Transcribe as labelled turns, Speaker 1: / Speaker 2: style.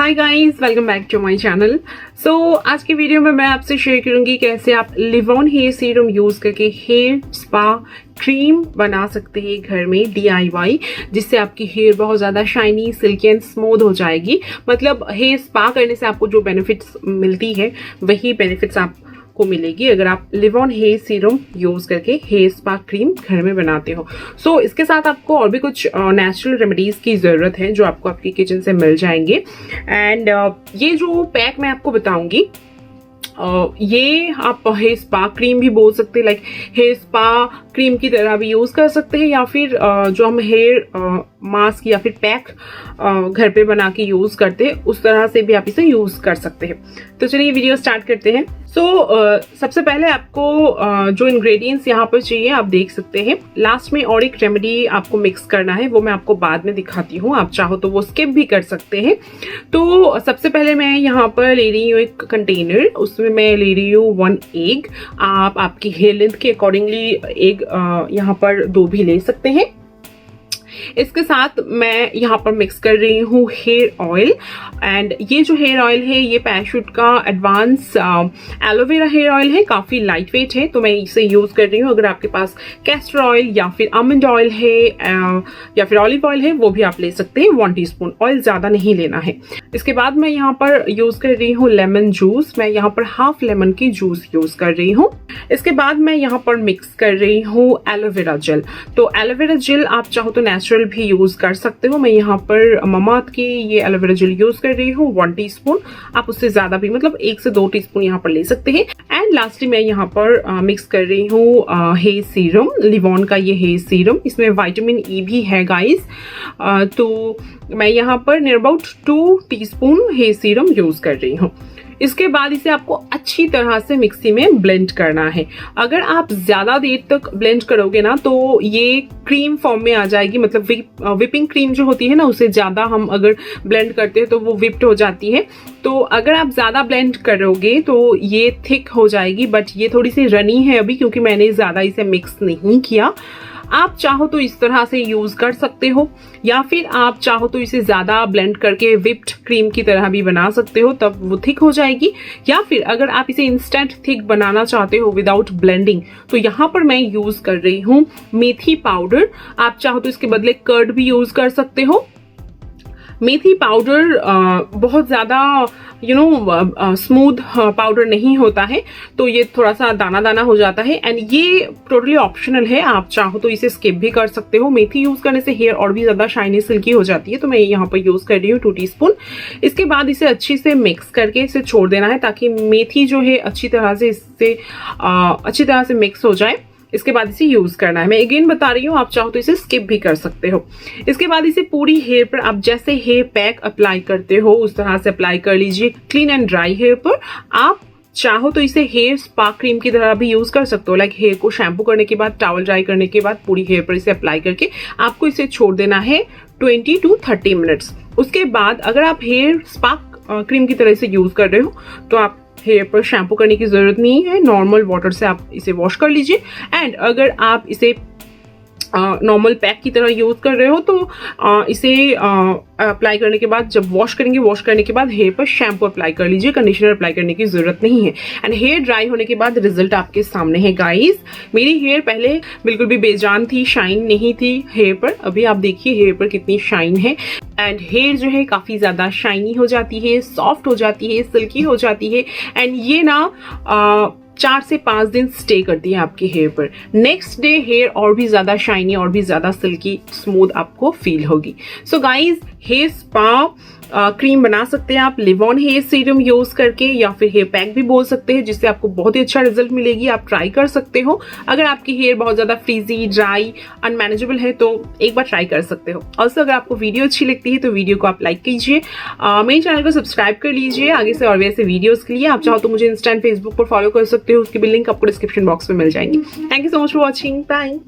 Speaker 1: Hi guys, welcome back to my channel. So आज की video में मैं आपसे शेयर करूंगी कैसे आप लिवॉन हेयर सीरम यूज करके हेयर स्पा क्रीम बना सकते हैं घर में DIY, जिससे आपकी हेयर बहुत ज़्यादा शाइनी, सिल्की एंड स्मूथ हो जाएगी। मतलब हेयर स्पा करने से आपको जो बेनिफिट्स मिलती है वही बेनिफिट्स आपको मिलेगी अगर आप लिवॉन हेयर सीरम यूज करके हेयर स्पा क्रीम घर में बनाते हो। सो इसके साथ आपको और भी कुछ नेचुरल रेमेडीज की ज़रूरत है जो आपको आपके किचन से मिल जाएंगे। एंड ये जो पैक मैं आपको बताऊंगी ये आप हेयर स्पा क्रीम भी बोल सकते हैं, लाइक हेयर स्पा क्रीम की तरह भी यूज़ कर सकते हैं, या फिर जो हम हेयर मास्क या फिर पैक घर पे बना के यूज़ करते हैं उस तरह से भी आप इसे यूज़ कर सकते हैं। तो चलिए वीडियो स्टार्ट करते हैं। सबसे पहले आपको जो इंग्रेडिएंट्स यहाँ पर चाहिए आप देख सकते हैं। लास्ट में और एक रेमेडी आपको मिक्स करना है, वो मैं आपको बाद में दिखाती हूँ, आप चाहो तो वो स्किप भी कर सकते हैं। तो सबसे पहले मैं यहाँ पर ले रही हूँ एक कंटेनर, उसमें मैं ले रही हूँ 1 एग। आप आपकी हेयर लेंथ के अकॉर्डिंगली एग यहाँ पर 2 भी ले सकते हैं। इसके साथ मैं यहाँ पर मिक्स कर रही हूँ हेयर ऑयल। एंड ये जो हेयर ऑयल है ये पैराशूट का एडवांस एलोवेरा हेयर ऑयल है, काफ़ी लाइट वेट है, तो मैं इसे यूज़ कर रही हूँ। अगर आपके पास कैस्टर ऑयल या फिर आमंड ऑयल है या फिर ऑलिव ऑयल है वो भी आप ले सकते हैं। 1 टीस्पून ऑयल, ज़्यादा नहीं लेना है। इसके बाद मैं यहाँ पर यूज़ कर रही हूँ लेमन जूस। मैं यहाँ पर हाफ लेमन की जूस यूज़ कर रही हूँ। इसके बाद मैं यहाँ पर मिक्स कर रही हूँ एलोवेरा जेल। तो एलोवेरा जेल आप चाहो तो नेचुरल भी यूज कर सकते हो। मैं यहाँ पर ममाअर्थ की ये एलोवेरा जेल यूज कर रही हूँ 1 टीस्पून। आप उससे ज्यादा भी मतलब 1 से 2 टीस्पून यहाँ पर ले सकते हैं। एंड लास्टली मैं यहाँ पर मिक्स कर रही हूँ हेयर सीरम, लिवॉन का ये हेयर सीरम। इसमें विटामिन E भी है गाइस। तो मैं यहाँ पर near about 2 teaspoon hair serum use कर रही हूँ। इसके बाद इसे आपको अच्छी तरह से मिक्सी में ब्लेंड करना है। अगर आप ज़्यादा देर तक ब्लेंड करोगे ना तो ये क्रीम फॉर्म में आ जाएगी। मतलब विपिंग क्रीम जो होती है ना, उसे ज़्यादा हम अगर ब्लेंड करते हैं तो वो विप्ड हो जाती है। तो अगर आप ज़्यादा ब्लेंड करोगे तो ये थिक हो जाएगी, बट ये थोड़ी सी रनी है अभी क्योंकि मैंने ज़्यादा इसे मिक्स नहीं किया। आप चाहो तो इस तरह से यूज कर सकते हो, या फिर आप चाहो तो इसे ज्यादा ब्लेंड करके विप्ड क्रीम की तरह भी बना सकते हो, तब वो थिक हो जाएगी। या फिर अगर आप इसे इंस्टेंट थिक बनाना चाहते हो विदाउट ब्लेंडिंग, तो यहाँ पर मैं यूज कर रही हूँ मेथी पाउडर। आप चाहो तो इसके बदले कर्ड भी यूज कर सकते हो। मेथी पाउडर बहुत ज़्यादा स्मूथ पाउडर नहीं होता है, तो ये थोड़ा सा दाना दाना हो जाता है। एंड ये टोटली ऑप्शनल है, आप चाहो तो इसे स्किप भी कर सकते हो। मेथी यूज़ करने से हेयर और भी ज़्यादा शाइनी सिल्की हो जाती है, तो मैं यहाँ पर यूज़ कर रही हूँ 2 टीस्पून। इसके बाद इसे अच्छी से मिक्स करके इसे छोड़ देना है ताकि मेथी जो है अच्छी तरह से मिक्स हो जाए। इसके बाद इसे यूज करना है। मैं अगेन बता रही हूँ, आप चाहो तो इसे स्किप भी कर सकते हो। इसके बाद इसे पूरी हेयर पर आप जैसे हेयर पैक अप्लाई करते हो उस तरह से अप्लाई कर लीजिए क्लीन एंड ड्राई हेयर पर। आप चाहो तो इसे हेयर स्पा क्रीम की तरह भी यूज कर सकते हो, लाइक हेयर को शैम्पू करने के बाद, टॉवल ड्राई करने के बाद पूरी हेयर पर इसे अप्लाई करके आपको इसे छोड़ देना है 20 to 30 मिनट्स। उसके बाद अगर आप हेयर स्पा क्रीम की तरह से यूज कर रहे हो तो आप हेयर पर शैम्पू करने की जरूरत नहीं है, नॉर्मल वाटर से आप इसे वॉश कर लीजिए। एंड अगर आप इसे नॉर्मल पैक की तरह यूज कर रहे हो तो इसे अप्लाई करने के बाद जब वॉश करने के बाद हेयर पर शैम्पू अप्लाई कर लीजिए, कंडीशनर अप्लाई करने की जरूरत नहीं है। एंड हेयर ड्राई होने के बाद रिजल्ट आपके सामने है गाइस। मेरी हेयर पहले बिल्कुल भी बेजान थी, शाइन नहीं थी हेयर पर, अभी आप देखिए हेयर पर कितनी शाइन है। एंड हेयर जो है काफ़ी ज़्यादा शाइनी हो जाती है, सॉफ्ट हो जाती है, सिल्की हो जाती है। एंड ये ना 4 से 5 दिन स्टे करती है आपके हेयर पर। नेक्स्ट डे हेयर और भी ज़्यादा शाइनी और भी ज़्यादा सिल्की स्मूथ आपको फील होगी। So guys, hair spa cream बना सकते हैं आप लिवॉन हेयर सीरम यूज करके, या फिर हेयर पैक भी बोल सकते हैं, जिससे आपको बहुत ही अच्छा रिजल्ट मिलेगी। आप ट्राई कर सकते हो। अगर आपकी हेयर बहुत ज़्यादा फ्रीजी, ड्राई, अनमैनेजेबल है तो एक बार ट्राई कर सकते हो। ऑल्सो अगर आपको वीडियो अच्छी लगती है तो वीडियो को आप लाइक कीजिए, मेरे चैनल को सब्सक्राइब कर लीजिए आगे से और वैसे वीडियोज़ के लिए। आप चाहो तो मुझे इंस्टा एंड फेसबुक पर फॉलो कर सकते हो, उसकी भी लिंक आपको डिस्क्रिप्शन बॉक्स में मिल जाएंगी। Thank you so much for watching, bye.